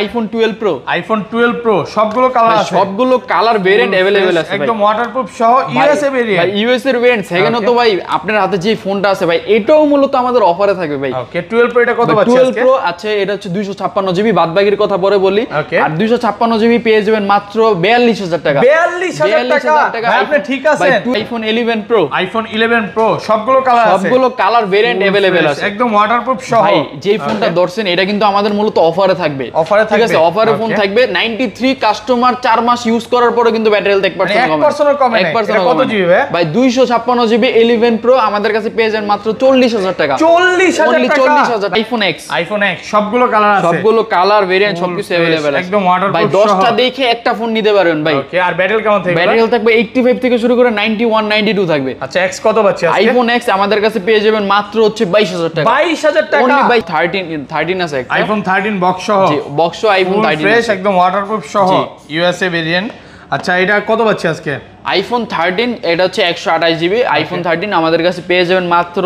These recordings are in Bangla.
আইফোন 12 প্রো, আইফোন 12 প্রো সবগুলো কালার আছে, সবগুলো কালার ভেরিয়েন্ট अवेलेबल আছে একদম ওয়াটারপ্রুফ সহ ইউএসএ ভেরিয়েন্ট। ভাই ইউএস এর ভেরিয়েন্ট সেখানে তো ভাই আপনার হাতে যে ফোনটা আছে ভাই এটাও মূলত আমাদের অফারে থাকবে ভাই। ওকে 12 প্রো এটা কত পাচ্ছেন আজকে? 12 প্রো আছে এটা হচ্ছে 256 জিবি, বাদবাকির কথা পরে বলি। আর 256 জিবি পেয়ে যাবেন মাত্র 42000 টাকা। 42000 টাকা ভাই আপনি ঠিক আছেন। আইফোন 11 প্রো, আইফোন 11 প্রো সবগুলো কালার আছে, সবগুলো কালার ভেরিয়েন্ট अवेलेबल আছে, একদম ওয়াটারপ্রুফ সহ। ভাই যেই ফোনটা ধরছেন এটা কিন্তু আমাদের মূলত অফারে থাকবে, অফারে ঠিক আছে? অফারে ফোন থাকবে 93 কাস্টমার 4 মাস ইউজ করার পরে কিন্তু ব্যাটারি হেলথ 1% কমে। 1% কত জিবি ভাই 256 জিবি 11 প্রো আমাদের কাছে পেয়ে যাবেন মাত্র 40000 টাকা। 40000 আইফোন এক্স, আইফোন এক্স সবগুলো কালার আছে, সবগুলো কালার ভেরিয়েন্ট সবকিছু अवेलेबल আছে, একদম ওয়াটারপ্রুফ ভাই 10টা দেখে একটা ফোন নিতে পারবেন ভাই। ওকে আর ব্যাটারি কেমন থাকবে? ব্যাটারি হেলথ থাকবে 85 থেকে শুরু করে 91 92 থাকবে। আচ্ছা এক্স কত পাচ্ছেন আজকে? আইফোন এক্স আমাদের কাছে পেয়ে যাবেন মাত্র হচ্ছে 22000 টাকা। 22000 টাকা অনলি বাই 13 আছে একটা আইফোন 13 বক্স সহ। জি বক্স আইফোন 13 ফ্রেশ একদম ওয়াটারপ্রুফ সহ ইউএসএ ভেরিয়েন্ট। আচ্ছা এটা কত পাচ্ছেন আজকে? আইফোন 13 এটা হচ্ছে 128 জিবি আইফোন 13 আমাদের কাছে পেয়ে যাবেন মাত্র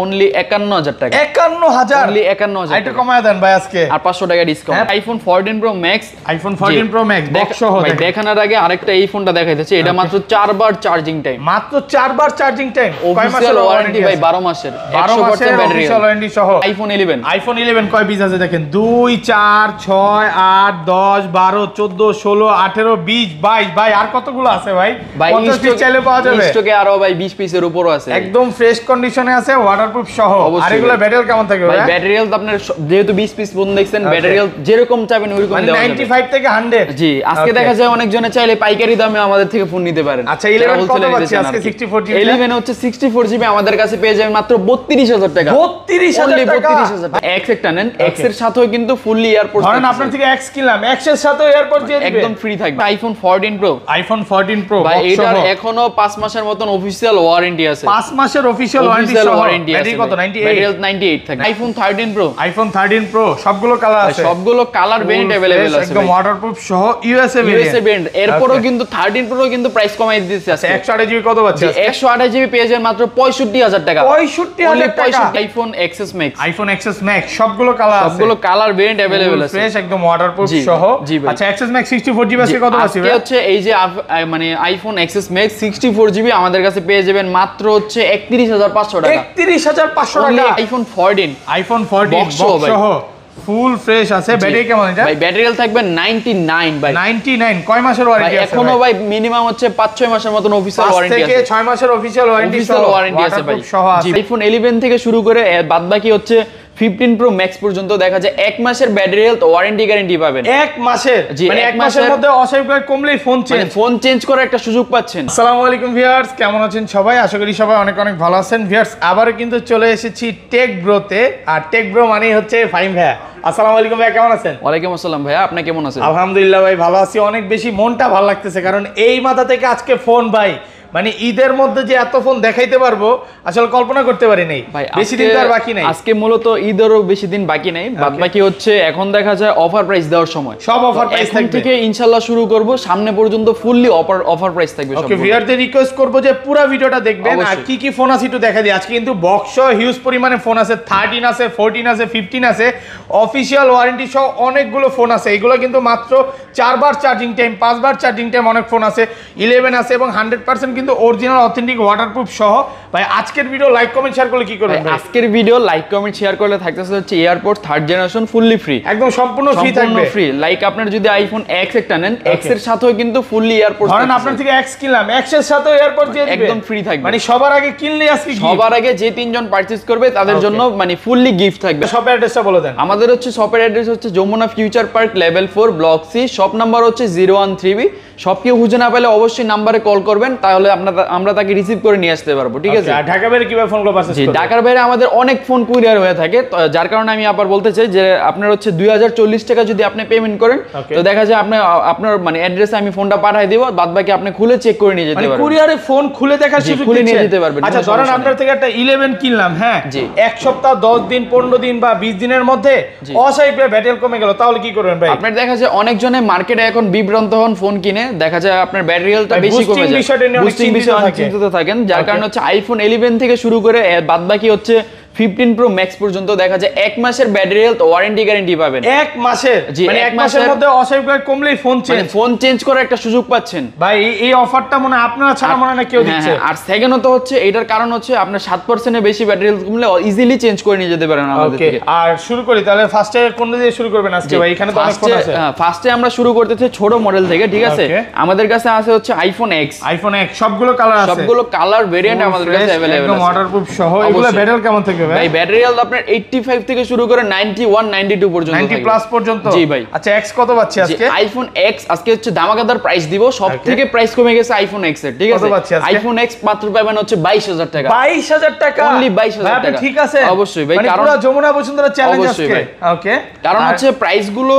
অনলি 51000 টাকা। 51000 অনলি 51000 এটা কমায় দেন ভাই আজকে আর 500 টাকা discount. IPhone 14 pro max, iPhone 14 pro max box সহ ভাই দেখানোর আগে আরেকটা এই ফোনটা দেখাইতেছি, এটা মাত্র 4 বার চার্জিং টাইম, মাত্র 4 বার চার্জিং টাইম, কয় মাসের ওয়ারেন্টি ভাই? 12 মাসের 100% ব্যাটারি ওয়ারেন্টি সহ। আইফোন 11, আইফোন 11 কয় পিস আছে দেখেন 2 4 6 8 10 12 14 16 18 20 22 ভাই আর কতগুলো আছে ভাই? 50 পিস চাইলে পাওয়া যাবে, স্টকে আরো ভাই 20 পিসের উপরও আছে, একদম ফ্রেশ কন্ডিশনে আছে ওয়াটারপ্রুফ সহ। আর এগুলা ব্যাটারি কেমন থাকবে ভাই? ব্যাটারি হেলথ আপনার যেহেতু 20 পিস ফোন দেখছেন ব্যাটারি হেলথ যেরকম চাইবেন ওইরকম দেওয়া যাবে, 95 থেকে 100। জি আজকে দেখা যায় অনেক জনে চাইলে পাইকারি দামে আমাদের থেকে ফোন নিতে পারেন। আচ্ছা 11 কত পাচ্ছেন আজকে? 64 জিবি 11 হচ্ছে 64 জিবি আমাদের কাছে পেয়ে যাবেন মাত্র 32000 টাকা। 32000 টাকা 32000 টাকা। এক্স একটা নেন, এক্স এর সাথেও কিন্তু ফুললি এয়ারপোর্ট, ধরেন আপনার থেকে এক্স কিনলাম, এক্স এর সাথে এয়ারপোর্ট দিয়ে দিবেন, একদম ফ্রি থাকবে। আইফোন 14 প্রো, আইফোন 14 প্রো ভাই এটার এখনো 5 মাসের মতন অফিশিয়াল ওয়ারেন্টি আছে, 5 মাসের অফিশিয়াল ওয়ারেন্টি সহ। ব্যাটারি কত? 98 থাকে। আইফোন 13 প্রো, আইফোন 13 প্রো সবগুলো কালার আছে, সবগুলো কালার ভেরিয়েন্ট अवेलेबल আছে, একদম ওয়াটারপ্রুফ সহ ইউএসএ ভেরিয়েন্ট। এরপরও কিন্তু 13 প্রো কিন্তু প্রাইস কমাই দিতেছে আজকে। 128 জিবি কত পাচ্ছেন? 128 জিবি পেয়ে যাবেন মাত্র 65000 টাকা। 65000 টাকা iPhone XS max, iPhone XS max সবগুলো কালার আছে, সবগুলো কালার ভেরিয়েন্ট अवेलेबल আছে, ফ্রেশ একদম ওয়াটারপ্রুফ সহ। আচ্ছা এক্সএস ম্যাক্স 64 জিবি আছে কত পাচ্ছেন? আজকে হচ্ছে এই যে মানে আইফোন এক্সএস ম্যাক্স 64 জিবি আমাদের কাছে পেয়ে যাবেন মাত্র হচ্ছে 31500 টাকা। 31500 টাকা আইফোন 14, আইফোন 14 বক্স সহ ফুল ফ্রেশ আছে। ব্যাটারি কেমন এটা? ভাই ব্যাটারি হেলথ থাকবে 99 ভাই। 99 কয় মাসের ওয়ারেন্টি আছে? এখনো ভাই মিনিমাম হচ্ছে 5-6 মাসের মতন অফিশিয়াল ওয়ারেন্টি আছে, 5 থেকে 6 মাসের অফিশিয়াল ওয়ারেন্টি আছে ভাই। আইফোন 11 থেকে শুরু করে বাদবাকি হচ্ছে 15 প্রো ম্যাক্স পর্যন্ত দেখা যায় 1 মাসের ব্যাটারি হেলথ ওয়ারেন্টি গ্যারান্টি পাবেন। 1 মাসের, মানে 1 মাসের মধ্যে অস্বাভাবিক কমলেই ফোন চেঞ্জ করার একটা সুযোগ পাচ্ছেন। আসসালামু আলাইকুম ভিউয়ার্স, কেমন আছেন সবাই? আশা করি সবাই অনেক অনেক ভালো আছেন। ভিউয়ার্স আবারও কিন্তু চলে এসেছি টেক ব্রোতে, আর টেক ব্রো মানেই হচ্ছে ফাহিম ভাইয়া। আসসালামু আলাইকুম ভাইয়া, কেমন আছেন? ওয়ালাইকুম আসসালাম ভাইয়া, আপনি কেমন আছেন? আলহামদুলিল্লাহ ভাই ভালো আছি, অনেক বেশি মনটা ভালো লাগতেছে, কারণ এই মাথা থেকে আজকে ফোন ভাই মানে ঈদের মধ্যে যে এত ফোন দেখাইতে পারবো আসলে কল্পনা করতে পারি নাই। বেশি দিন তো আর বাকি নাই, আজকে মূলত ঈদেরও বেশি দিন বাকি নাই, বাদ বাকি হচ্ছে এখন দেখা যায় অফার প্রাইস দেওয়ার সময়, সব অফার প্রাইস থাকবে। থেকে ইনশাআল্লাহ শুরু করব, সামনে পর্যন্ত ফুললি অফার প্রাইস থাকবে। ওকে ভিউয়ারদের রিকোয়েস্ট করব যে পুরো ভিডিওটা দেখবেন, আর কি কি ফোন আছে একটু দেখাই দিই। আজকে কিন্তু বক্স হিউজ পরিমাণে ফোন আছে, 13 আছে, 14 আছে, 15 আছে, অফিশিয়াল ওয়ারেন্টি সহ অনেকগুলো ফোন আছে। এগুলো কিন্তু মাত্র 4 বার চার্জিং টাইম, 5 বার চার্জিং টাইম, অনেক ফোন আছে। 11 আছে এবং 100% কিন্তু অরিজিনাল ওয়াটারপ্রুফ সহ। ভাই আজকের ভিডিও লাইক কমেন্ট শেয়ার করলে কি করবেন? আজকের ভিডিও লাইক কমেন্ট শেয়ার করলে থাকতেছে হচ্ছে airport 3rd generation fully free, একদম সম্পূর্ণ ফ্রি থাকবে, ফ্রি। লাইক আপনার যদি আইফোন এক্স একটা নেন, এক্স এর সাথেও কিন্তু ফুললি এয়ারপোর্ট, ধরেন আপনার থেকে এক্স কিনলাম, এক্স এর সাথেও এয়ারপোর্ট দিয়ে দিবেন, একদম ফ্রি থাকবে। মানে সবার আগে কিনলে আজকে সবার আগে যে 3 জন পারচেজ করবে তাদের জন্য মানে ফুললি গিফট থাকবে। শপের অ্যাড্রেসটা বলে দেন। আমাদের হচ্ছে শপের অ্যাড্রেস হচ্ছে Jamuna future park level 4 block C, shop number হচ্ছে 013B। সব কেউ খুঁজে না পেলে অবশ্যই নাম্বারে কল করবেন, তাহলে আমরা তাকে রিসিভ করে নিয়ে আসতে পারবো, ঠিক আছে? আর ঢাকা বাইরে কিভাবে ফোনগুলো পারচেজ করবেন? ঢাকার বাইরে আমাদের অনেক ফোন কুরিয়ার হয়ে থাকে, যার কারণে আমি আবার বলতে চাই যে আপনার হচ্ছে 2040 টাকা যদি আপনি পেমেন্ট করেন, তো দেখা যায় আপনার মানে অ্যাড্রেসে আমি ফোনটা পাঠিয়ে দেব, বাদ বাকি আপনি খুলে চেক করে নিয়ে যেতে পারবেন, কুরিয়ারে ফোন খুলে দেখার সুযোগ খুলে নিয়ে যেতে পারবেন। আচ্ছা ধরেন আপনার থেকে একটা 11 কিনলাম, হ্যাঁ, এক সপ্তাহ 10 দিন 15 দিন বা 20 দিনের মধ্যে অস্বাভাবিক ব্যাটারি কমে গেল, তাহলে কি করবেন ভাই? আপনার দেখা যায় অনেকজনে মার্কেটে এখন বিভ্রান্ত হন, ফোন কিনে দেখা যায় আপনার ব্যাটারি হেলথটা বেশি কমে যায়, বুস্টিং বিষয়ে চিন্তিত থাকেন, যার কারণে হচ্ছে আইফোন 11 থেকে শুরু করে বাদ বাকি হচ্ছে 15 Pro Max পর্যন্ত দেখা যায় 1 মাসের ব্যাটারি হেলথ ওয়ারেন্টি গ্যারান্টি পাবেন। 1 মাসের, জি, মানে 1 মাসের মধ্যে অস্বাভাবিক কমলেই ফোন চেঞ্জ, ফোন চেঞ্জ করার একটা সুযোগ পাচ্ছেন ভাই। এই অফারটা মনে হয় আপনারা ছাড়া মনে হয় না কেউ দিচ্ছে। আর সেকেন্ডত হচ্ছে এটার কারণ হচ্ছে আপনার 7% এর বেশি ব্যাটারি হেলথ কমলে ইজিলি চেঞ্জ করে নিয়ে যেতে পারেন আমাদের থেকে। আর শুরু করি তাহলে, ফার্স্টে কোন দিয়ে শুরু করবেন আজকে ভাই? এখানে তো অনেক ফোন আছে। ফার্স্টে আমরা শুরু করতেছি ছোট মডেল থেকে, ঠিক আছে? আমাদের কাছে আছে হচ্ছে আইফোন এক্স। আইফোন এক্স সবগুলো কালার আছে, সবগুলো কালার ভেরিয়েন্ট আমাদের কাছে अवेलेबल আছে, একদম ওয়াটারপ্রুফ সহ। এগুলো ব্যাটারি কেমন থাকবে ভাই? ভাই ব্যাটারি হেলথ আপনার 85 থেকে শুরু করে 91 92 পর্যন্ত, 90 প্লাস পর্যন্ত। জি ভাই। আচ্ছা, এক্স কত পাচ্ছি আজকে? আইফোন এক্স আজকে হচ্ছে ধামাকাদার প্রাইস দিব, সবথেকে প্রাইস কমে গেছে আইফোন এক্স এর, ঠিক আছে? আইফোন এক্স মাত্র পাবেন হচ্ছে 22000 টাকা। 22000 টাকা, অনলি 22000 টাকা। ঠিক আছে, অবশ্যই ভাই, মানে কারণ পুরো যমুনা বসুন্ধরা চ্যালেঞ্জ আজকে। ওকে, কারণ হচ্ছে প্রাইস গুলো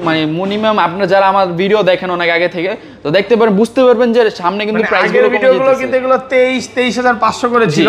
মানে মিনিমাম আপনারা যারা আমার ভিডিও দেখেন অনেক আগে থেকে, তো দেখতে পারেন, বুঝতে পারবেন যে সামনে কিন্তু প্রাইস গুলো কমে ভিডিওগুলো কিন্তু এগুলো 23500 করে ছিল।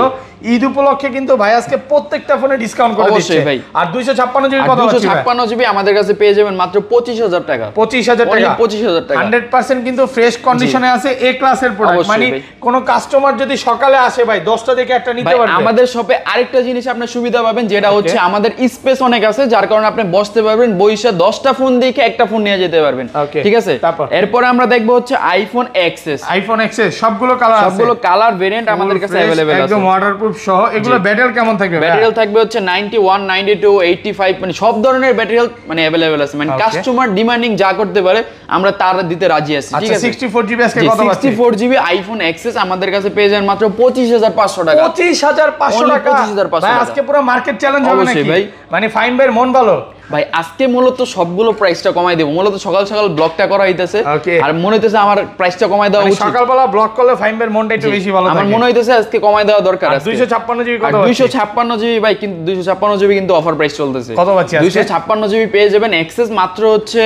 ঈদ উপলক্ষে কিন্তু ভাই আজকে প্রত্যেকটা ফোনে ডিসকাউন্ট করে দিচ্ছে। অবশ্যই ভাই। আর 256 জিবি কত আছে? 256 জিবি আমাদের কাছে পেয়ে যাবেন মাত্র 25000 টাকা। 25000 টাকা, 25000 টাকা। 100% কিন্তু ফ্রেশ কন্ডিশনে আছে, এ ক্লাসের প্রোডাক্ট। মানে কোন কাস্টমার যদি সকালে আসে ভাই 10টা দেখে একটা নিতে পারবে। আমাদের শপে আরেকটা জিনিস আপনি সুবিধা পাবেন, যেটা হচ্ছে আমাদের স্পেস অনেক আছে, যার কারণে আপনি বসতে পারবেন, বইসা 10টা ফোন দেখে একটা ফোন নিয়ে যেতে পারবেন, ঠিক আছে? এরপর আমরা দেখবো হচ্ছে আইফোন এক্সএস। আইফোন এক্সএস সবগুলো কালার আছে, সবগুলো কালার ভেরিয়েন্ট আমাদের কাছে अवेलेबल আছে, একদম ওয়াটারপ্রুফ সহ। এগুলো ব্যাটারি কেমন থাকবে? ব্যাটারি থাকবে হচ্ছে 91 92 85, মানে সব ধরনের ব্যাটারি মানে अवेलेबल আছে, মানে কাস্টমার ডিমান্ডিং যা করতে পারে আমরা তার দিতে রাজি আছি, ঠিক আছে? 64 জিবি আজকে কত পাচ্ছি? 64 জিবি আইফোন এক্সএস আমাদের কাছে পেয়ে যান মাত্র 25500 টাকা। 25500 টাকা, 25500 ভাই আজকে পুরো মার্কেট চ্যালেঞ্জ হবে নাকি ভাই? মানে ফাইন ভাই মন ভালো ভাই। আজকে মূলত সবগুলো প্রাইসটা কমাই দেব, মূলত সকাল সকাল ব্লগটা করা হইতেছে, আর মনে হইতেছে আমার প্রাইসটা কমাই দেওয়া উচিত। সকালবেলা ব্লগ করলে ফাইন ভাই মনটা একটু বেশি ভালো থাকে, আমার মনে হইতেছে আজকে কমাই দেওয়া দরকার আছে। 256 জিবি কত? 256 জিবি ভাই, কিন্তু 256 জিবি কিন্তু অফার প্রাইস চলতেছে। কত পাচ্ছি আজকে? 256 জিবি পেয়ে যাবেন এক্সেস মাত্র হচ্ছে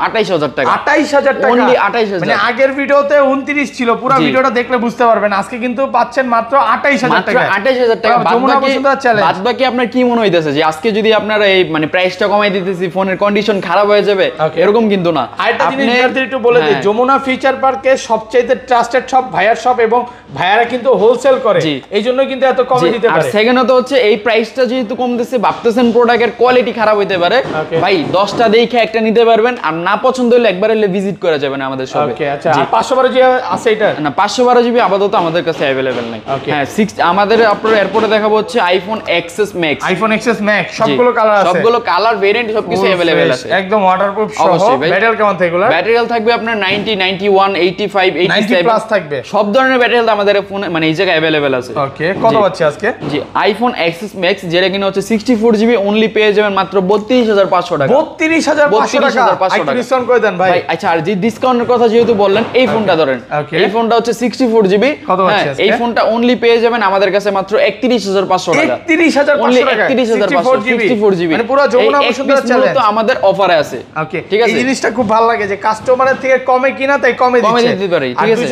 28000 টাকা। 28000 টাকা, অনলি 28000। মানে আগের ভিডিওতে 29 ছিল, পুরো ভিডিওটা দেখলে বুঝতে পারবেন। আজকে কিন্তু পাচ্ছেন মাত্র 28000 টাকা। 28000 টাকা। বাদ বাকি আপনার কি মনে হইতেছে যে আজকে যদি আপনারা এই মানে প্রাইসটা কমাই দিতেছি ফোনের কন্ডিশন খারাপ হয়ে যাবে, এরকম কিন্তু না। আরেকটা জিনিস একটু বলে দিই, যমুনা ফিচার পার্কে সবচেয়ে ট্রাস্টেড শপ ভাইয়ার শপ, এবং ভাইয়ারা কিন্তু হোলসেল করে, এইজন্য কিন্তু এত কমে দিতে পারে। আর সেকেন্ডত হচ্ছে এই প্রাইসটা যেহেতু কমতেছে, ভাবতেছেন প্রোডাক্টের কোয়ালিটি খারাপ হইতে পারে, ভাই 10টা দেখে একটা নিতে পারবেন, আর না পছন্দ হলে একবার এলে ভিজিট করে যাবেন আমাদের শপে। ওকে, আচ্ছা। আর 512 জিবি আছে এটা? না, 512 জিবি আপাতত আমাদের কাছে अवेलेबल নাই। হ্যাঁ, আমাদের আপনারা এরপরে দেখাবো হচ্ছে iPhone XS max. IPhone XS max সবগুলো কালার আছে, সবগুলো কালার ভেরিয়েন্ট সবকিছু अवेलेबल আছে, একদম ওয়াটারপ্রুফ সহ। ব্যাটারি কেমন থাকবে এগুলা? ব্যাটারি হেলথ থাকবে আপনার 90 91 85 90 প্লাস থাকবে, সব ধরনের ব্যাটারি হেলথ আমাদের ফোনে মানে এই জায়গায় अवेलेबल আছে। ওকে, কত পাচ্ছি আজকে? জি, আইফোন এক্সএস ম্যাক্স যেটা কিনা হচ্ছে 64 জিবি অনলি পেয়ে যাবেন মাত্র 32500 টাকা। 32500 টাকা, একটু ডিসকাউন্ট করে দেন ভাই। আচ্ছা, আর যে ডিসকাউন্টের কথা যেহেতু বললেন, এই ফোনটা ধরেন, এই ফোনটা হচ্ছে 64 জিবি, এই ফোনটা অনলি পেয়ে যাবেন আমাদের কাছে মাত্র 31500 টাকা। 31500 টাকা, 64 জিবি, মানে পুরো যমুনা বসুন্ধরা চ্যালেঞ্জ তো আমাদের অফারে আছে। ওকে, ঠিক আছে, এই জিনিসটা খুব ভালো লাগে যে কাস্টমারের থেকে কমে কিনা তাই কমে দিতে পারে, ঠিক আছে?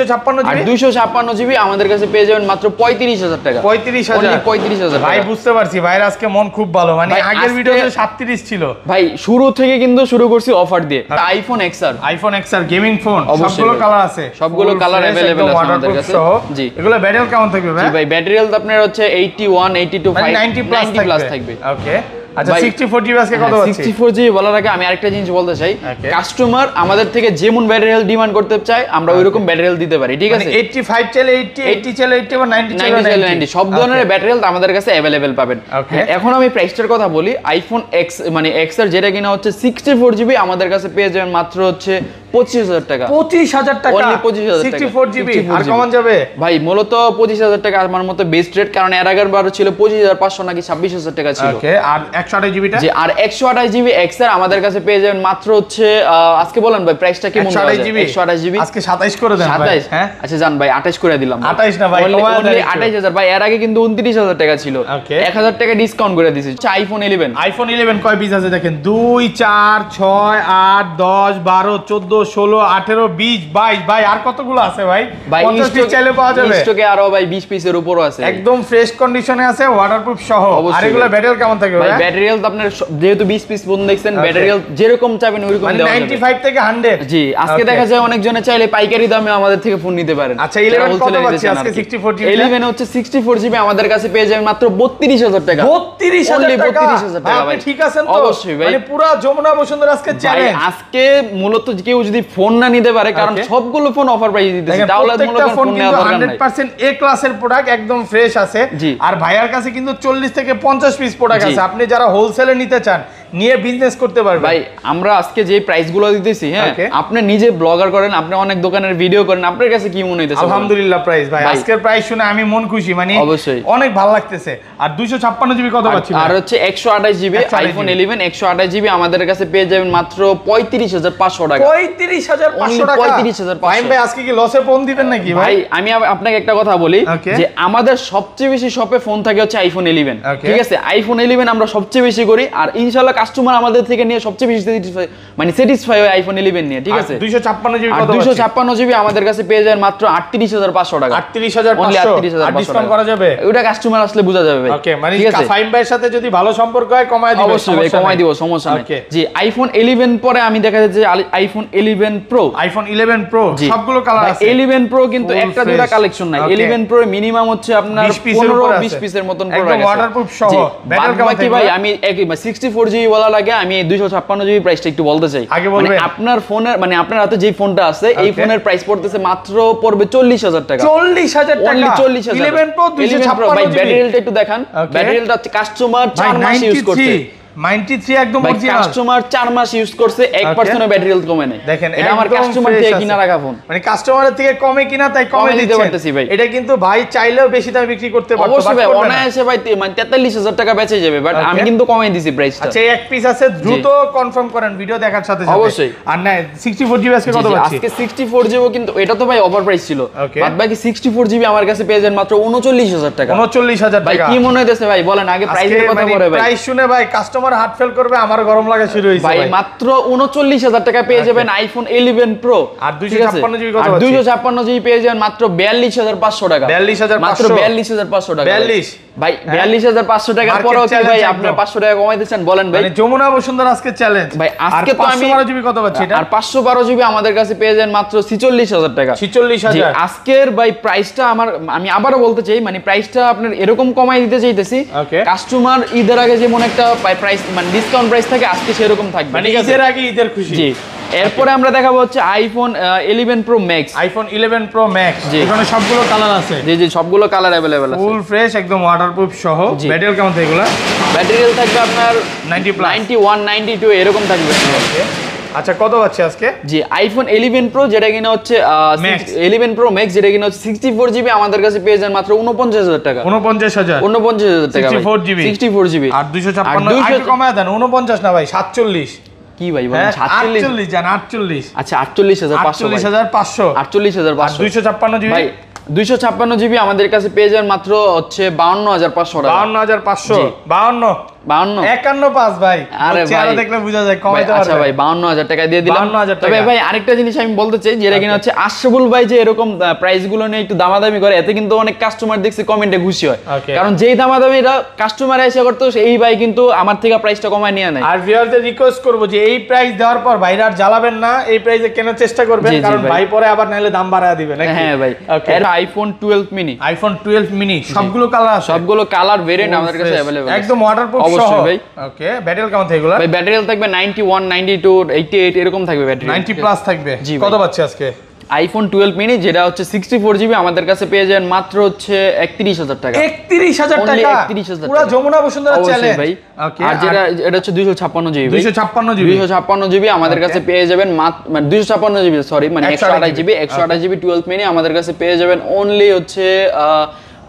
256 জিবি আমাদের কাছে পেয়ে যাবেন মাত্র 35000 টাকা। 35000 ভাই, বুঝতে পারছি ভাইয়ের আজকে মন খুব ভালো, মানে আগের ভিডিওতে 37 ছিল ভাই। শুরু থেকে কিন্তু শুরু করছি অফার দিয়ে। IPhone XR, iPhone XR gaming phone, সবগুলো কালার আছে, সবগুলো কালার अवेलेबल আছে আমাদের কাছে। জি, এগুলো ব্যাটারি কেমন থাকবে ভাই? জি ভাই, ব্যাটারি হেলথ আপনার হচ্ছে 81 82 90 প্লাস থাকবে। ওকে, আচ্ছা, 64 জিবি আজকে কত আছে? 64 জিবি বলার আগে আমি আরেকটা জিনিস বলতে চাই, কাস্টমার আমাদের থেকে যেমন ব্যাটারি হেলথ ডিমান্ড করতে চায় আমরা ওইরকম ব্যাটারি হেলথ দিতে পারি, ঠিক আছে? 85 চাইলে 80, 80 চাইলে 80 বা 90 চাইলে 90, সব ধরনের ব্যাটারি হেলথ আমাদের কাছে अवेलेबल পাবেন। এখন আমি প্রাইসটার কথা বলি, আইফোন এক্স মানে এক্সআর যেটা কিনা হচ্ছে 64 জিবি আমাদের কাছে পেয়ে যাবেন মাত্র হচ্ছে 25000 টাকা। 25000 টাকা, অনলি 25000 টাকা। 64 জিবি আর কমান যাবে ভাই? মূলত 25000 টাকা আমার মতে বেস্ট রেট, কারণ এর আগের বার ছিল 25500 নাকি 26000 টাকা ছিল। ওকে, আর 128 জিবিটা? জি, আর 128 জিবি এক্সআর আমাদের কাছে পেয়ে যাবেন মাত্র হচ্ছে আজকে বলেন ভাই প্রাইসটা কেমন? 128 জিবি আজকে 27 করে দেন ভাই। 27? হ্যাঁ, আচ্ছা জান ভাই 28 করে দিলাম। 28 না ভাই, অনলি 28000 ভাই। এর আগে কিন্তু 29000 টাকা ছিল, 1000 টাকা ডিসকাউন্ট করে দিয়েছি। আইফোন 11, আইফোন 11 কয় পিস আছে দেখেন? 2 4 6 8 10 12 14 16 18 20 22 ভাই, আর কতগুলো আছে ভাই? 50 পিস চাইলে পাওয়া যাবে স্টকে, আরো ভাই 20 পিসের উপরও আছে, একদম ফ্রেশ কন্ডিশনে আছে, ওয়াটারপ্রুফ সহ। আর এগুলো ব্যাটারি কেমন থাকবে ভাই? ব্যাটারি হেলথ আপনার যেহেতু 20 পিস ফোন দেখছেন, ব্যাটারি হেলথ যেরকম চাইবেন ওইরকম মানে দেওয়া যাবে। 95 থেকে 100। জি, আজকে দেখা যায় অনেকজনে চাইলে পাইকারি দামে আমাদের থেকে ফোন নিতে পারেন। আচ্ছা 11 কত পাচ্ছি আজকে 64 জিবি? 11 হচ্ছে 64 জিবি আমাদের কাছে পেয়ে যাবেন মাত্র 32000 টাকা। 32000 টাকা। 32000 টাকা ভাই। আপনি ঠিক আছেন তো? অবশ্যই ভাই। মানে পুরো যমুনা বসুন্ধরা আজকে ভাই চ্যালেঞ্জ। আজকে মূলত কেউ যদি ফোন না নিতে পারে, কারণ সবগুলো ফোন অফার প্রাইসে দিতেছি, তাহলে মূলত ফোন নেওয়ার দরকার নাই। 100% এ ক্লাসের প্রোডাক্ট, একদম ফ্রেশ আছে। জি। আর ভাইয়ার কাছে কিন্তু 40 থেকে 50 পিস প্রোডাক্ট আছে। আপনি যারা হোলসেলে নিতে চান, নিয়ে বিজনেস করতে পারবেন। ভাই আমরা আজকে যে প্রাইসগুলো দিতেছি, হ্যাঁ Okay. আপনি নিজে ব্লগার করেন, আপনি অনেক দোকানের ভিডিও করেন, আপনার কাছে কি মনে হইতেছে? আলহামদুলিল্লাহ প্রাইস ভাই, ভাই। আজকের প্রাইস শুনে আমি মন খুশি, মানে অবশ্যই। অনেক ভালো লাগতেছে। আর 256 জিবি কত পাচ্ছি? আর হচ্ছে 128 জিবি 128 আইফোন 11 128 জিবি আমাদের কাছে পেয়ে যাবেন মাত্র 35500 টাকা। 35500 টাকা। 35500 ভাই ভাই আজকে কি লসে ফোন দিবেন নাকি ভাই? ভাই আমি আপনাকে একটা কথা বলি Okay. যে আমাদের সবচেয়ে বেশি শপে ফোন থাকে হচ্ছে আইফোন 11। Okay. ঠিক আছে, আইফোন 11 আমরা সবচেয়ে বেশি করি, আর ইনশাআল্লাহ কাস্টমার আমাদের থেকে নিয়ে সবচেয়ে বেশি স্যাটিসফাই হয় আইফোন 11 নিয়ে। ঠিক আছে, 256 জিবি আর কত পাচ্ছি? 256 জিবি আমাদের কাছে পেয়ে যাবেন মাত্র 38500 টাকা। 38500 আর ডিসকাউন্ট করা যাবে? ওটা কাস্টমার আসলে বোঝা যাবে ভাই। ওকে, মানে ঠিক আছে, ফাইম ভাইয়ের সাথে যদি ভালো সম্পর্ক হয় কমায় দিবেন? অবশ্যই ভাই কমাই দিব, সমস্যা নাই। জি, আইফোন 11 পরে আমি দেখা যাচ্ছে আইফোন 11 প্রো, আইফোন 11 প্রো সবগুলো কালার আছে। 11 প্রো কিন্তু Full একটা দুইটা fresh. কালেকশন নাই। Okay. 11 প্রো মিনিমাম হচ্ছে আপনার 15-20 পিসের মতন প্রো একদম আছে। ওয়াটারপ্রুফ সহ। ব্যাটারি কেমন বাকি ভাই আমি 64 জিবি বলা লাগে, আমি এই 256 জিবি প্রাইসটা একটু বলতে চাই। আগে মানে বলবেন। আপনার ফোনের, মানে আপনার হাতে যে ফোনটা আছে এই ফোনের প্রাইস পড়তেছে মাত্র পড়বে 40000 টাকা। 40000 টাকা। Only 40000। 11 প্রো 256 ভাই জিবি। ব্যাটারি হেলথ একটু দেখান। Okay. ব্যাটারি হেলথ কাস্টমার 4 মাস ইউজ করছে। 93 একদম ভাই অরিজিনাল। কাস্টমার 4 মাস ইউজ করছে, 1% ব্যাটারি হেলথ কমে নাই। দেখেন এটা আমার একদম কাস্টমার fresh থেকে আছে। কিনা রাখা ফোন। মানে কাস্টমারের থেকে কমে কিনা তাই কমে কমে দিতে দিতে পারতেছি ভাই। এটা কিন্তু ভাই চাইলেও বেশি দামে বিক্রি করতে পারতো, অবশ্যই ভাই, but করবে না। অনায়াসে ভাই মানে 43000 টাকা বেঁচে যাবে, বাট Okay. আমি কিন্তু কমাই দিছি প্রাইসটা। আচ্ছা এই এক পিস আছে, দ্রুত কনফার্ম করেন ভিডিও দেখার সাথে সাথে। অবশ্যই। আর না 64 জিবি আজকে কত পাচ্ছি? আজকে 64 জিবি কিন্তু এটা তো ভাই অফার প্রাইস ছিল। Okay. বাদ বাকি 64 জিবি আমার কাছে পেয়ে যান মাত্র 39000 টাকা। 39000 ভাই টাকা। কি মনে হইতেছে ভাই বলেন, আগে প্রাইসের কথা বলে ভাই। প্রাইস শুনে ভাই কাস্টমার হার্ট ফেল করবে, আমার গরম লাগা শুরু হইছে ভাই ভাই। মাত্র 39000 টাকা পেয়ে যাবেন আইফোন 11 প্রো। আর 256 জিবি কত পাচ্ছি? 256 জিবি পেয়ে যাবেন মাত্র 42500 টাকা। 42500 মাত্র 42500 টাকা। 42 ভাই 42500 টাকার Market পরেও কি ভাই challenge আপনি একদম। 500 টাকা কমাইতে চান বলেন ভাই? মানে যমুনা বসুন্ধরা আজকে চ্যালেঞ্জ ভাই আজকে তো আমি 512 জিবি কত পাচ্ছি এটা? আর 512 জিবি আমাদের কাছে পেয়ে যান মাত্র 46000 টাকা। 46000। জি, আজকের ভাই প্রাইসটা আমি আবারও বলতে চাই, মানে প্রাইসটা আপনার এরকম কমাই দিতে চাইতেছি, Okay. কাস্টমার ঈদের আগে যেমন একটা প্রাইস মানে ডিসকাউন্ট প্রাইস থাকে, আজকে সেরকম থাকবে। মানে ঠিক আছে? ঈদের আগে ঈদের খুশি। জি, এরপরে আমরা দেখাবো হচ্ছে iPhone 11 pro max. IPhone 11 pro max, জি। এখানে সবগুলো কালার আছে। জি জি, সবগুলো কালার अवेलेबल আছে। ফুল ফ্রেশ একদম ওয়াটারপ্রুফ সহ। জি। ব্যাটারি কেমন থাকে এগুলা? ব্যাটারি হেলথ থাকবে আপনার 90 প্লাস। 91 92 এরকম থাকবে। আচ্ছা কত পাচ্ছি আজকে? জি, আইফোন 11 প্রো যেটা কিনা হচ্ছে Max। 11 প্রো ম্যাক্স যেটা কিনা হচ্ছে 64 জিবি আমাদের কাছে পেয়ে যান মাত্র 49000 টাকা। 49000। 49000 টাকা ভাই। 64 জিবি। 64 জিবি। আর 256 আগে কমায় দেন, 49 না ভাই 47। কি ভাই বলেন? হ্যাঁ 47? 48 জান 48। আচ্ছা 48500 ভাই। 48500। 48500। 256 জিবি ভাই 256 জিবি আমাদের কাছে পেয়ে যান মাত্র হচ্ছে 52500 টাকা। 52500। জি। 52 52 515 ভাই। আরে চেহারা ভাই। দেখলে বোঝা যায় ভাই, কমাইতে আচ্ছা পারবে। ভাই 52000 টাকা দিয়ে দিলাম। 52000 তবে টাকা। ভাই আরেকটা জিনিস আমি বলতে চাই, যেটা কিনা হচ্ছে আশরাফুল ভাই যে এরকম প্রাইস গুলো নিয়ে একটু দামাদামি করে, এতে কিন্তু অনেক কাস্টমার দেখছি কমেন্টে খুশি হয়। Okay. কারণ যেই দামাদামিটা কাস্টমার এসে করতো এই ভাই কিন্তু আমার থেকে প্রাইসটা কমায় নিয়ে নেয়। আর ভিউয়ারদের রিকোয়েস্ট করব যে এই প্রাইস দেওয়ার পর ভাইরা আর জ্বালাবেন না, এই প্রাইসে কেনার চেষ্টা করবেন, জি, জি কারণ ভাই। ভাই পরে আবার নাইলে দাম বাড়ায় দিবে নাকি? হ্যাঁ ভাই, Okay. এর আইফোন 12 মিনি আইফোন 12 মিনি সবগুলো কালার আছে। সবগুলো কালার ভেরিয়েন্ট আমাদের কাছে अवेलेबल আছে। একদম ওয়াটারপ্রুফ সহ। অবশ্যই ভাই। ওকে, ব্যাটারি কেমন থাকে এগুলা? ভাই ব্যাটারি হেলথ থাকবে 91 92 88 এরকম থাকবে ব্যাটারি। 90 প্লাস থাকবে। জি ভাই। কত পাচ্ছি আজকে? আইফোন 12 মিনি যেটা হচ্ছে 64 জিবি আমাদের কাছে পেয়ে যাবেন মাত্র হচ্ছে 31000 টাকা। 31000 Only টাকা। 31000 পুরো টাকা। যমুনা বসুন্ধরা অবশ্যই চ্যালেঞ্জ ভাই। ওকে। আর যেটা এটা হচ্ছে 256 জিবি। 256 জিবি। 256 জিবি আমাদের কাছে পেয়ে যাবেন মানে 256 জিবি সরি মানে 128 জিবি 128 জিবি 12 মিনি আমাদের কাছে পেয়ে যাবেন অনলি হচ্ছে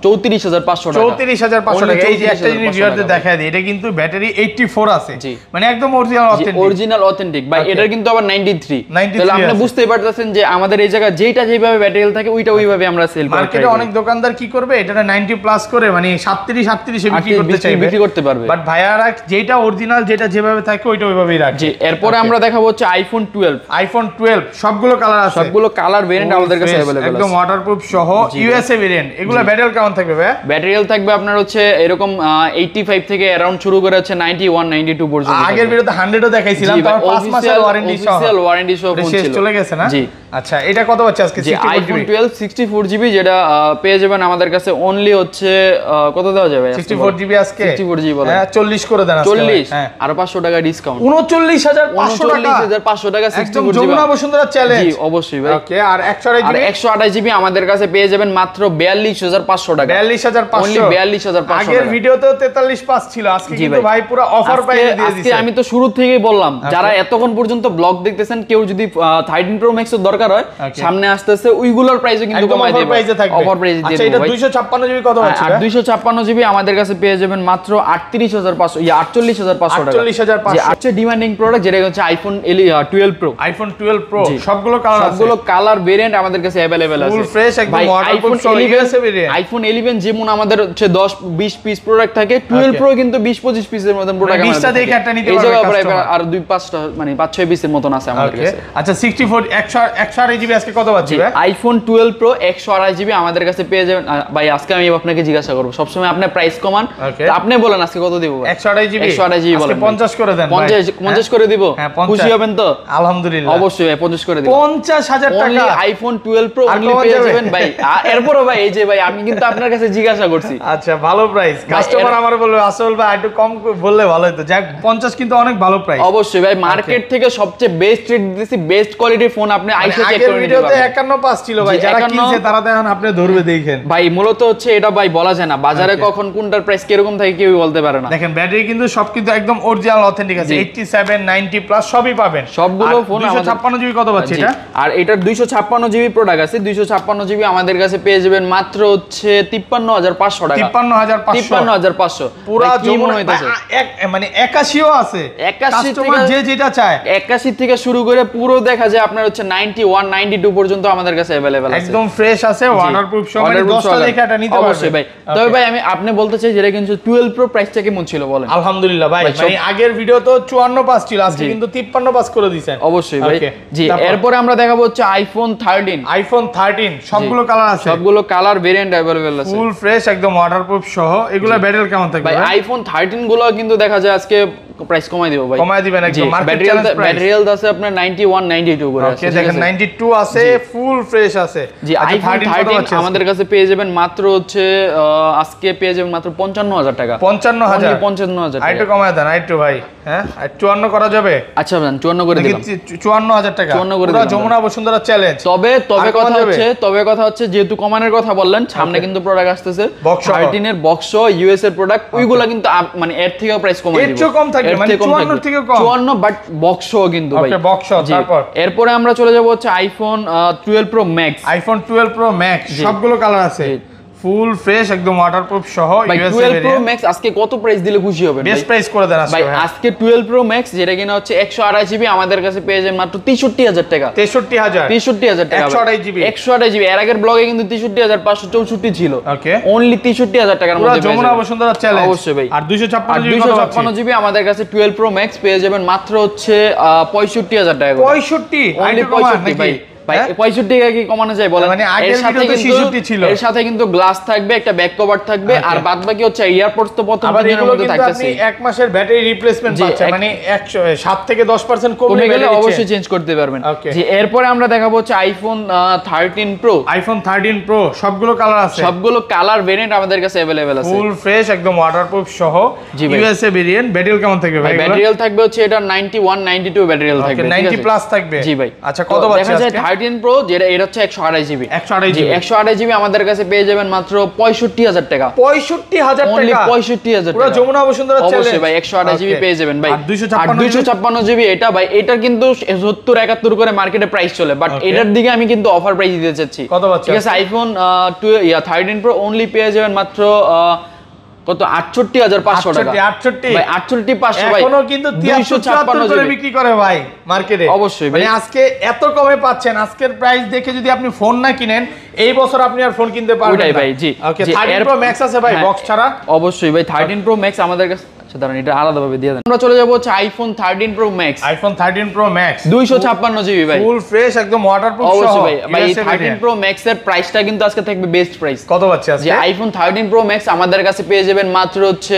34500 টাকা। 34500 টাকা। এই যে একটা জিনিস ভিউয়ারদের দেখায় দিই, এটা কিন্তু ব্যাটারি 84 আছে, জি। মানে একদম অরিজিনাল অথেন্টিক। অরিজিনাল অথেন্টিক ভাই। Okay. এটার কিন্তু আবার 93। 93 তাহলে আপনি আছে। বুঝতেই পারতেছেন যে আমাদের এই জায়গায় যেটা যেভাবে ব্যাটারি হেলথ থাকে ওইটা ওইভাবে আমরা সেল করি। মার্কেটে অনেক দোকানদার কি করবে, এটা 90 প্লাস করে মানে 37 এ বিক্রি করতে চাইবে, বিক্রি করতে পারবে। বাট ভাইয়ারা যেটা অরিজিনাল যেটা যেভাবে থাকে ওইটা ওইভাবেই রাখে। জি, এরপরে আমরা দেখাবো হচ্ছে আইফোন 12। আইফোন 12 সবগুলো কালার আছে, সবগুলো কালার ভেরিয়েন্ট আমাদের কাছে Fresh, अवेलेबल একদম আছে। ওয়াটারপ্রুফ সহ। জি। ইউএসএ ভেরিয়েন্ট, এগুলো ব্যাটারি কেমন কেমন থাকবে ভাই? ব্যাটারি হেলথ থাকবে আপনার হচ্ছে এরকম 85 থেকে अराउंड শুরু করে হচ্ছে 91 92 পর্যন্ত। আগের ভিডিওতে 100 ও দেখাইছিলাম, তারপর 5 মাসের ওয়ারেন্টি সহ। অফিশিয়াল ওয়ারেন্টি সহ ফোন ছিল, চলে গেছে না? জি। আচ্ছা, এটা কত পাচ্ছে আজকে? 64 আইফোন 12 64GB যেটা পেয়ে যাবেন আমাদের কাছে অনলি হচ্ছে কত দেওয়া যাবে? 64GB আজকে 64GB বলে। হ্যাঁ 40 করে দেন আজকে। 40 আর 500 টাকা ডিসকাউন্ট। 39500 টাকা। 39500 টাকা 64GB। যমুনা বসুন্ধরা চ্যালেঞ্জ। জি অবশ্যই ভাই। ওকে, আর 128GB আমাদের কাছে পেয়ে যাবেন মাত্র 42500 টাকা। 42500 অনলি 42500 আগের ভিডিওতেও 43.5 ছিল, আজকে কিন্তু ভাই পুরো অফার প্রাইসে দিয়ে দিয়েছে। আজকে আমি তো শুরু থেকেই বললাম, যারা এতক্ষণ পর্যন্ত ব্লগ দেখতেছেন, কেউ যদি 13 Pro Max এর দরকার হয় সামনে আসতেছে, ওইগুলোর প্রাইসও কিন্তু কমাই দেব, অফার প্রাইসে দিয়ে দেব। আচ্ছা, এটা 256GB কত হচ্ছে? আর 256GB আমাদের কাছে পেয়ে যাবেন মাত্র 38500 48500 টাকা। 48500 আচ্ছা, ডিমান্ডিং প্রোডাক্ট যেটা হচ্ছে আইফোন 12 Pro। আইফোন 12 Pro সবগুলো কালার আছে, সবগুলো কালার ভেরিয়েন্ট আমাদের কাছে अवेलेबल আছে, ফুল ফ্রেশ একদম ওয়াটারপ্রুফ সহ আছে ভেরিয়েন্ট। আইফোন 11 যেমন আমাদের হচ্ছে 10 20 পিস প্রোডাক্ট থাকে, 12 Pro কিন্তু 20 25 পিসের মতন প্রোডাক্ট আমাদের 20টা দেখে একটা নিতে এই পারবে জায়গা প্রায় কাস্টমার। আর 2-5টা মানে 5-6 পিসের মতন আছে আমাদের কাছে। আচ্ছা, 128GB আজকে কত পাচ্ছি ভাই? আইফোন 12 Pro 128GB আমাদের কাছে পেয়ে যাবেন। ভাই আজকে আমি আপনাকে জিজ্ঞাসা করব, সবসময় আপনি প্রাইস কমান, তো আপনি বলেন আজকে কত দেব? 128GB 128GB বলেন। 50 করে দেন ভাই। 50 করে দিব? খুশি হবেন তো? আলহামদুলিল্লাহ, অবশ্যই ভাই 50 করে দিব। 50000 টাকা অনলি আইফোন 12 Pro অনলি পেয়ে যাবেন ভাই। এরপরও ভাই এই যে ভাই আমি কিন্তু আপনার কাছে জিজ্ঞাসা করছি। আচ্ছা, ভালো প্রাইস। কাস্টমার আমার বলবে আসল ভাই একটু কম বললে ভালো হতো। যাক, 50 কিন্তু অনেক ভালো প্রাইস। অবশ্যই ভাই, মার্কেট থেকে সবচেয়ে বেস্ট রেট দিতেছি, বেস্ট কোয়ালিটির ফোন আপনি আইসা চেক করে নিতে ভিডিওতে পারবেন। 51.5 ছিল ভাই, যারা কিনছে তারা দেখেন আপনি ধরবে দেখেন। ভাই মূলত হচ্ছে এটা ভাই বলা যায় না, বাজারে কখন কোনটার প্রাইস কিরকম থাকে কেউ বলতে পারে না। দেখেন ব্যাটারি কিন্তু সব কিন্তু একদম অরিজিনাল অথেন্টিক আছে, 87 90 প্লাস সবই পাবেন। সবগুলো ফোন 256GB কত পাচ্ছি এটা? আর এটার 256GB প্রোডাক্ট আছে, 256GB আমাদের কাছে পেয়ে যাবেন মাত্র হচ্ছে 53500 টাকা। 53500 পুরো যমুনা হইতাছে। মানে 81ও আছে, 81 কাস্টমার যে যেটা চায়। 81 থেকে শুরু করে পুরো দেখা যায় আপনার হচ্ছে 91 92 পর্যন্ত আমাদের কাছে अवेलेबल আছে, একদম ফ্রেশ আছে, ওয়াটারপ্রুফ সহ। মানে 10টা দেখে এটা নিতে পারবেন অবশ্যই ভাই। তবে ভাই আমি আপনি বলতে চাই যেটা কিন্তু 12 Pro প্রাইসটা কেমন ছিল বলেন? আলহামদুলিল্লাহ ভাই, মানে আগের ভিডিও তো 54.5 ছিল, আজকে কিন্তু 53.5 করে দিয়েছেন। অবশ্যই ভাই। জি, এরপর আমরা দেখাবো হচ্ছে আইফোন 13 সবগুলো কালার আছে, সবগুলো কালার ভেরিয়েন্ট अवेलेबल আছে, ফুল ফ্রেশ একদম ওয়াটারপ্রুফ সহ। এগুলা ব্যাটারি কেমন থাকবে ভাই? আইফোন 13 গুলো কিন্তু দেখা যায় আজকে প্রাইস কমাই দিব ভাই, কমাই দিবেন একদম market challenge price. Battery health আছে আপনার 91 92 করে আছে, ওকে দেখেন 92 আছে, ফুল ফ্রেশ আছে। জি, আইফোন 13 আমাদের কাছে পেয়ে যাবেন মাত্র হচ্ছে আজকে পেয়ে যাবেন মাত্র 55000 টাকা। 55000 55000 টাকা। আইটু কমায় দেন আইটু ভাই। হ্যাঁ, আর 54 করা যাবে? আচ্ছা ভাই 54 করে দিলাম। 54000 টাকা 54 করে পুরো দিলাম। যমুনা বসুন্ধরা চ্যালেঞ্জ। তবে কথা হচ্ছে যেহেতু কমানোর কথা বললেন, সামনে কিন্তু প্রোডাক্ট আসতেছে 13 এর বক্স ইউএস এর প্রোডাক্ট, ওইগুলা কিন্তু মানে এর থেকেও প্রাইস কমাই দিব, এর চেয়ে কম থাকবে, মানে 54 থেকে কম, 54 বাট বক্সও কিন্তু ভাই। ওকে, বক্স। তারপর এরপরে আমরা চলে যাব হচ্ছে iPhone 12 Pro Max। IPhone 12 Pro Max সবগুলো কালার আছে, ফুল ফ্রেশ একদম ওয়াটারপ্রুফ সহ। ইউএস 12 Pro Max আজকে কত প্রাইস দিলে খুশি হবেন? বেস্ট প্রাইস করে দেন আজকে ভাই। আজকে 12 Pro Max যেটা কিনা হচ্ছে 128GB আমাদের কাছে পেয়ে যাবেন মাত্র 63000 টাকা। 63000 টাকা 128GB। এর আগের ব্লগে কিন্তু 63564 ছিল, ওকে অনলি 63000 টাকার মধ্যে পুরো যমুনা বসুন্ধরা চ্যালেঞ্জ। অবশ্যই ভাই। আর 256GB আমাদের কাছে 12 Pro Max পেয়ে যাবেন মাত্র হচ্ছে 65000 টাকা। 65 অনলি 65 ভাই। ভাই 65 টাকা কি কমানো যায় বলেন? মানে আগের ভিডিওতে 66 ছিল। এর সাথে কিন্তু গ্লাস থাকবে, একটা ব্যাক কভার থাকবে, আর বাদ বাকি হচ্ছে এয়ারপোর্টস তো প্রথম দিনের মধ্যে থাকতেছে। আপনি এক মাসের ব্যাটারি রিপ্লেসমেন্ট পাচ্ছেন, মানে 7 থেকে 10% কমে গেলে অবশ্যই চেঞ্জ করতে পারবেন। জি, এরপর আমরা দেখাবো হচ্ছে আইফোন 13 Pro। আইফোন 13 Pro সবগুলো কালার আছে, সবগুলো কালার ভেরিয়েন্ট আমাদের কাছে अवेलेबल আছে, ফুল ফ্রেশ একদম ওয়াটারপ্রুফ সহ। USA variant. ব্যাটারি কেমন থাকবে ভাই? ব্যাটারি হেলথ থাকবে হচ্ছে এটা 91 92 ব্যাটারি হেলথ থাকবে, 90 প্লাস থাকবে। জি ভাই। আচ্ছা, কত বাজছে আজকে? 13 Pro যেটা এটা হচ্ছে 128GB। 128GB আমাদের কাছে পেয়ে যাবেন মাত্র 65000 টাকা। 65000 টাকা, অনলি 65000 টাকা। পুরো যমুনা বসুন্ধরা চ্যালেঞ্জ। অবশ্যই ভাই 128GB পেয়ে যাবেন ভাই। আর 256GB এটা ভাই, এটার কিন্তু 70 71 করে মার্কেটে প্রাইস চলে, বাট এটার দিকে আমি কিন্তু অফার প্রাইস দিতে চাচ্ছি। কত বাজছে? ঠিক আছে, আইফোন 13 Pro অনলি পেয়ে যাবেন মাত্র কত 68500 টাকা। 68 ভাই 68500 ভাই। এখনো কিন্তু 356 করে বিক্রি করে ভাই মার্কেটে। অবশ্যই ভাই। মানে আজকে এত কমে পাচ্ছেন, আজকের প্রাইস দেখে যদি আপনি ফোন না কিনেন এই বছর আপনি আর ফোন কিনতে পারবেন না। ওইটাই ভাই। জি ওকে, 13 Pro Max আছে ভাই বক্স ছাড়া? অবশ্যই ভাই 13 Pro Max আমাদের কাছে দাঁড়ান এটা আলাদাভাবে দিয়ে দেন। আমরা চলে যাবো হচ্ছে iPhone 13 pro max. IPhone 13 pro max 256 GB ভাই, ফুল ফ্রেশ একদম ওয়াটারপ্রুফ সহ। অবশ্যই ভাই, এই 13 প্রো ম্যাক্স এর প্রাইসটা কিন্তু আজকে থাকবে বেস্ট প্রাইস। কত পাচ্ছি আজকে? যে আইফোন 13 প্রো ম্যাক্স আমাদের কাছে পেয়ে যাবেন মাত্র হচ্ছে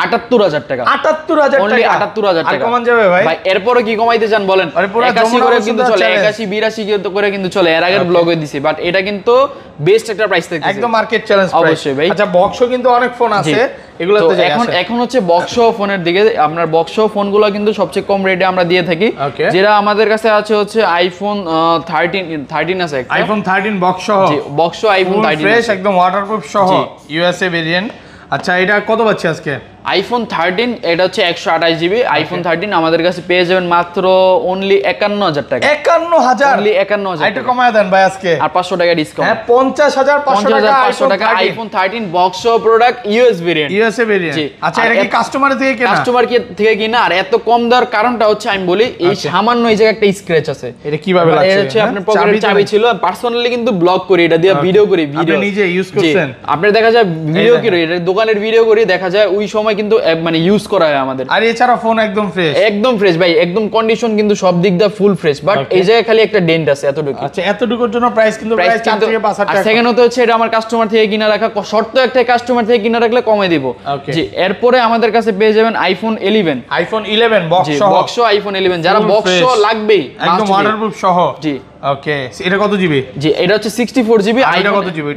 78000 টাকা। 78000 টাকা, অনলি 78000 টাকা। আর কমান যাবে ভাই? ভাই এরপরে কি কমাইতে চান বলেন? 81 করে কিন্তু চলে, 81 82 করে কিন্তু চলে, এর আগের ব্লগে দিছি, বাট এটা কিন্তু বেস্ট একটা প্রাইস থাকছে, একদম মার্কেট চ্যালেঞ্জ প্রাইস। অবশ্যই ভাই। আচ্ছা বক্সও কিন্তু অনেক ফোন আছে, এগুলোতে এখন হচ্ছে বক্স ফোনের দিকে। আপনার বক্স ফোনগুলো কিন্তু সবচেয়ে কম রেটে আমরা দিয়ে থাকি, যেটা আমাদের কাছে আছে হচ্ছে আইফোন 13 আছে একটা, আইফোন 13 বক্স সহ। জি বক্স আইফোন 13 ফ্রেশ একদম ওয়াটারপ্রুফ সহ, ইউএসএ ভেরিয়েন্ট। আচ্ছা এটা কত পাচ্ছি আজকে? আইফোন 13 এটা হচ্ছে 128 জিবি আইফোন 13 আমাদের কাছে পেয়ে যাবেন মাত্র অনলি 51000 টাকা। 51000 অনলি 51000 এটা কমায় দেন ভাই আজকে, আর 500 টাকা ডিসকাউন্ট। হ্যাঁ 50500 টাকা iPhone 13 box product US variant, USA variant. আচ্ছা এটা কি কাস্টমার থেকে কেনা? কাস্টমার থেকে কিনা। আর এত কম দেওয়ার কারণটা হচ্ছে আমি বলি, এই সামান্য এই জায়গায় একটা স্ক্র্যাচ আছে। এটা কিভাবে লাগছে? এটা হচ্ছে আপনার পকেটের চাবি ছিল, পার্সোনালি কিন্তু ব্লক করি এটা দিয়ে, ভিডিও করি, ভিডিও আপনি নিজে ইউজ করছেন? আপনি দেখা যায় ভিডিও করি, এটা দোকানের ভিডিও করি, দেখা যায় ওই সময় কিন্তু মানে ইউজ করা হয় আমাদের। আর এছাড়া ফোন একদম ফ্রেশ, একদম ফ্রেশ ভাই, একদম কন্ডিশন কিন্তু সব দিক দিয়ে ফুল ফ্রেশ, বাট এই জায়গায় খালি একটা ডেন্ট আছে এতটুকু। আচ্ছা এতটুকুর জন্য প্রাইস কিন্তু প্রায় 4 থেকে 5000 টাকা। আর সেকেন্ড হতে হচ্ছে এটা আমার কাস্টমার থেকে কিনা রাখা, শর্ত একটা কাস্টমার থেকে কিনা রাখলে কমে দিব। জি এরপরে আমাদের কাছে পেয়ে যাবেন আইফোন 11, আইফোন 11 বক্স সহ, বক্স আইফোন 11 যারা বক্স লাগবেই একদম ওয়াটারপ্রুফ সহ। জি ওকে এটা কত জিবি? জি এটা হচ্ছে 64 জিবি। আর এটা কত জিবি?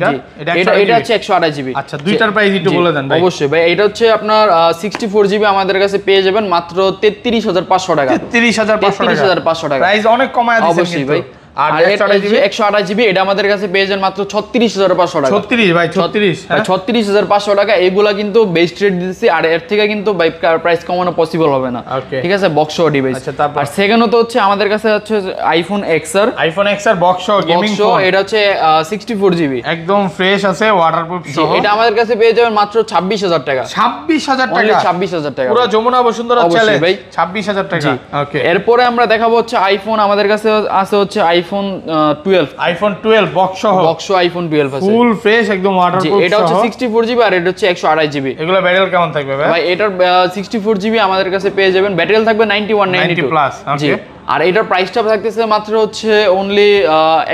এটা হচ্ছে 128 জিবি। আচ্ছা দুইটার প্রাইস একটু বলে দেন ভাই। অবশ্যই ভাই, এটা হচ্ছে আপনার 64 জিবি আমাদের কাছে পেয়ে যাবেন মাত্র 33500 টাকা। 33500 টাকা প্রাইস অনেক কমায় দিয়েছেন অবশ্যই ভাই। আর 128 জিবি এটা আমাদের কাছে পেয়ে যান মাত্র 36500 টাকা। 36 ভাই 36 36500 টাকা। এগুলা কিন্তু বেস্ট রেট দিতেছি, আর এর থেকে কিন্তু প্রাইস কমানো পসিবল হবে না, ঠিক আছে, বক্স ডিভাইস। আর সেকেন্ড তো হচ্ছে আমাদের কাছে হচ্ছে iPhone XR, iPhone XR box gaming phone, এটা হচ্ছে 64 জিবি একদম ফ্রেশ আছে ওয়াটারপ্রুফ সহ। এটা আমাদের কাছে পেয়ে যাবেন মাত্র 26000 টাকা। 26000 টাকা, 26000 টাকা পুরো যমুনা বসুন্ধরা চ্যালেঞ্জ ভাই, 26000 টাকা। ওকে এরপরে আমরা দেখাবো হচ্ছে আইফোন, আমাদের কাছে আছে হচ্ছে আইফোন 12, আইফোন 12 বক্স সহ, বক্স আইফোন 12 আছে ফুল ফ্রেশ একদম ওয়াটারপ্রুফ সহ। এটা হচ্ছে 64 জিবি আর এটা হচ্ছে 128 জিবি। এগুলা ব্যাটারি কেমন থাকবে ভাই? ভাই এটার 64 জিবি আমাদের কাছে পেয়ে যাবেন, ব্যাটারি থাকবে 91 92 প্লাস। জি আর এটার প্রাইসটা থাকতেছে মাত্র হচ্ছে অনলি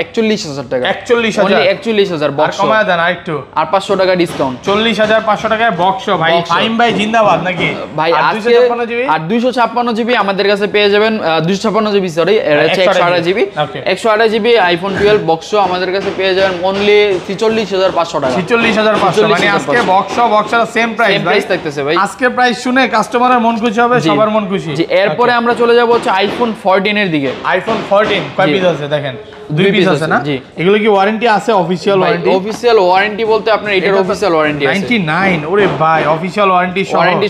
41000 টাকা। 41000 বক্স কমায় দেন আরেকটু, আর 500 টাকা ডিসকাউন্ট। 40500 টাকায় বক্স ভাই। ফাইম ভাই জিন্দাবাদ নাকি ভাই? আজকে আর 256 জিবি আমাদের কাছে পেয়ে যাবেন, 256 জিবি সরি, এটা হচ্ছে 128 জিবি। 128 জিবি আইফোন 12 বক্স আমাদের কাছে পেয়ে যাবেন অনলি 44500 টাকা। 44500 মানে আজকে বক্সের সেম প্রাইস থাকতেছে ভাই। আজকে প্রাইস শুনে কাস্টমারের মন খুশি হবে, সবার মন খুশি। জি এরপরে আমরা চলে যাব হচ্ছে আইফোন 14 এর দিকে। আইফোন 14 কয় পিস আছে দেখেন? 2 পিস আছে না? এগুলো কি ওয়ারেন্টি আছে? Official warranty? অফিশিয়াল ওয়ারেন্টি বলতে আপনার এটার অফিশিয়াল ওয়ারেন্টি আছে 99। ওরে ভাই অফিশিয়াল ওয়ারেন্টি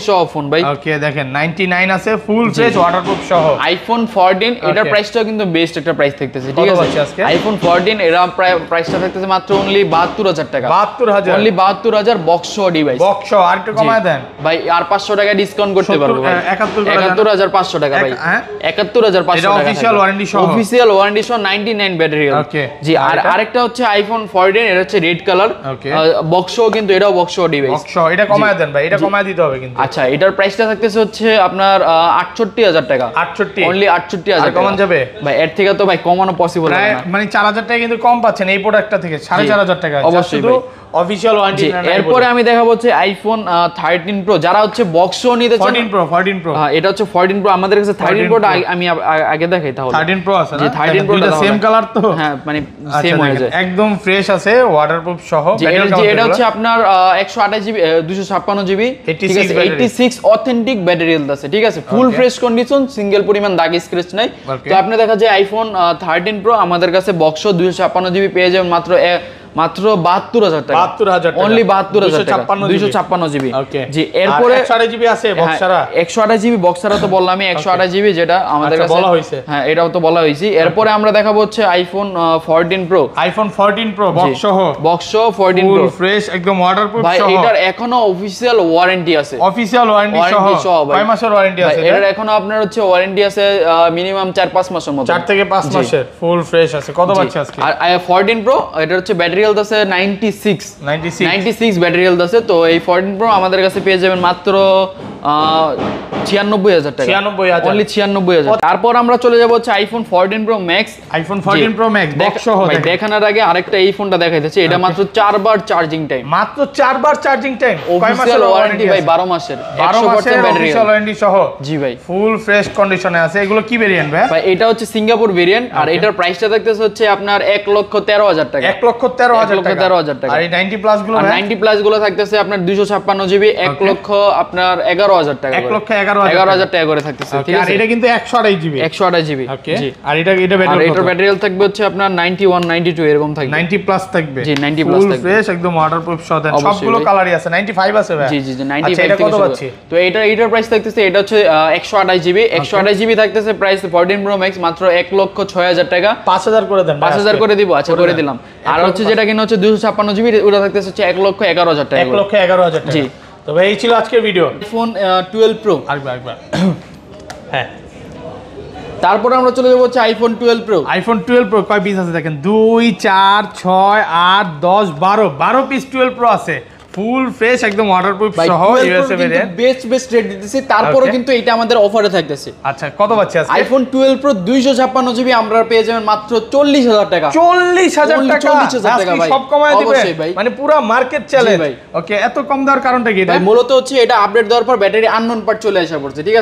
সহ ফোন ভাই। ওকে দেখেন 99 আছে ফুল ফ্রেশ ওয়াটারপ্রুফ সহ আইফোন 14। এটার প্রাইসটাও কিন্তু বেস্ট একটা প্রাইস থাকতেছে, ঠিক আছে? আইফোন 14 এর প্রাইসটা থাকতেছে মাত্র অনলি 72000 টাকা। 72000 অনলি 72000 বক্স ডিভাইস। বক্স আর একটু কমায় দেন ভাই, আর 500 টাকা ডিসকাউন্ট করতে পারবো ভাই। 71500 টাকা ভাই। 71500 টাকা অফিশিয়াল ওয়ারেন্টি সহ, অফিশিয়াল ওয়ারেন্টি সহ 99 ব্যাটারি। ওকে জি আর আরেকটা হচ্ছে আইফোন 14 এটা হচ্ছে রেড কালার বক্সও, কিন্তু এটাও বক্সও ডিভাইস। বক্সও এটা কমায় দেন ভাই, এটা কমায় দিতে হবে কিন্তু। আচ্ছা এটার প্রাইসটা থাকতেছে হচ্ছে আপনার 68000 টাকা। 68 অনলি 68000 কমান যাবে ভাই? এর থেকে তো ভাই কমানো পসিবল না, মানে 4000 টাকা কিন্তু কম পাচ্ছেন এই প্রোডাক্টটা থেকে, 4500 টাকা অবশ্যই ভাই অফিশিয়াল ওয়ারেন্টি। এরপরে আমি দেখাবো হচ্ছে আইফোন 13 প্রো, যারা হচ্ছে বক্সও নিতে চান। 14 প্রো হ্যাঁ এটা হচ্ছে 14 প্রো আমাদের কাছে। 13 প্রোটা আমি আগে দেখাই তাহলে। 13 প্রো আছে না? 13 প্রোটা সেম কালার তো, হ্যাঁ মানে সেম হয়ে যায়, একদম ফ্রেশ আছে ওয়াটারপ্রুফ সহ। এটা হচ্ছে আপনার 128 জিবি 256 জিবি, ঠিক আছে? 86 অথেন্টিক ব্যাটারি হেলথ আছে, ঠিক আছে? ফুল ফ্রেশ কন্ডিশন, সিঙ্গেল পরিমাণ দাগ স্ক্র্যাচ নাই। তো আপনি দেখা যায় আইফোন 13 প্রো আমাদের কাছে বক্সও 256 জিবি পেয়ে যাবেন মাত্র 72000 টাকা। 72000 অনলি 72000 টাকা 256 জিবি। জি এরপরে 128 জিবি আছে বক্সারা। 128 জিবি বক্সারা তো বললামই, 128 জিবি যেটা আমাদের কাছে বলা হইছে, হ্যাঁ এটাও তো বলা হইছে। এরপরে আমরা দেখাবো হচ্ছে iPhone 14 pro. IPhone 14 pro box সহ 14 প্রো ফ্রেশ একদম ওয়াটারপ্রুফ সহ। ভাই এটার এখনো অফিশিয়াল ওয়ারেন্টি আছে, অফিশিয়াল ওয়ারেন্টি সহ। কয় মাসের ওয়ারেন্টি আছে এটার? এখনো আপনার হচ্ছে ওয়ারেন্টি আছে মিনিমাম 4-5 মাসের মতো, 4 থেকে 5 মাসের ফুল ফ্রেশ আছে। কত পাচ্ছি আজকে? আর 14 প্রো এটা হচ্ছে ব্যাটারি হেলথ আছে 96 ব্যাটারি হেলথ আছে। তো এই 14 প্রো আমাদের কাছে পেয়ে যাবেন মাত্র 96,000 টাকা, 96,000 অনলি 96,000। তারপর আমরা চলে যাব হচ্ছে iPhone 14 pro max. IPhone 14 pro max box সহ দেখানোর আগে আরেকটা এই ফোনটা দেখাইতেছে, এটা মাত্র 4 বার চার্জিং টাইম, মাত্র 4 বার চার্জিং টাইম, কয় মাসের ওয়ারেন্টি ভাই? 12 মাসের, 100% ব্যাটারি ওয়ারেন্টি সহ। জি ভাই, ফুল ফ্রেশ কন্ডিশনে আছে। এগুলো কি ভেরিয়েন্ট ভাই? ভাই এটা হচ্ছে সিঙ্গাপুর ভেরিয়েন্ট, আর এটার প্রাইসটা থাকতেছে হচ্ছে আপনার 1,13,000 টাকা, 1,13,000 টাকা। আর এই 90 প্লাস গুলো ভাই 90 প্লাস গুলো থাকতেছে আপনার 256 জিবি 1,11,000 টাকা, 1,11,000 টাকা করে থাকতেছে। ঠিক আর আছে, এটা কিন্তু 128 জিবি, 128 জিবি। জি। আর এটা ব্যাটারি, এটার ব্যাটারি হেলথ থাকবে হচ্ছে আপনার 91 92 এরকম থাকবে, 90 প্লাস থাকবে। জি 90 প্লাস থাকবে, ফুল ফ্রেশ একদম ওয়াটারপ্রুফ সহ দেন। সবগুলো কালারই আছে। 95 আছে ভাই? জি জি জি 95 এটা কত পাচ্ছি? তো এটার প্রাইস থাকতেছে, এটা হচ্ছে 128 জিবি, 128 জিবি থাকতেছে প্রাইস 14 প্রো ম্যাক্স মাত্র 1,06,000 টাকা। 5000 করে দেন, 5000 করে দিব। আচ্ছা করে দিলাম। আর হচ্ছে যেটা কিনা হচ্ছে 256 জিবি, ওটা থাকতেছে হচ্ছে 1,11,000 টাকা, 1,11,000 টাকা। জি। তো ভাই এই ছিল আজকের ভিডিও। আইফোন 12 প্রো, আরেকবার হ্যাঁ। তারপর আমরা চলে যাবো হচ্ছে আইফোন 12 প্রো। আইফোন 12 প্রো কয় পিস আছে দেখেন, 2 4 6 8 10 12 পিস 12 প্রো আছে। ফুল ফ্রেশ একদম ওয়াটারপ্রুফ সহ ইউএসএ ভেরিয়েন্ট, বেস্ট রেট দিতেছি। তারপরে কিন্তু এটা আমাদের অফারে থাকতেছে। আচ্ছা কত পাচ্ছি আজকে? আইফোন 12 প্রো 256 জিবি আমরা পেয়ে যাবেন মাত্র 40,000 টাকা। 40,000 টাকা, 40,000 টাকা ভাই, সব কমায় দিবে অবশ্যই ভাই, মানে পুরো মার্কেট চ্যালেঞ্জ। ওকে, এত কম দেওয়ার কারণটা কি? এটা মূলত হচ্ছে এটা আপডেট দেওয়ার পর ব্যাটারি আননোন পার্ট চলে আসা পড়ছে, ঠিক আছে।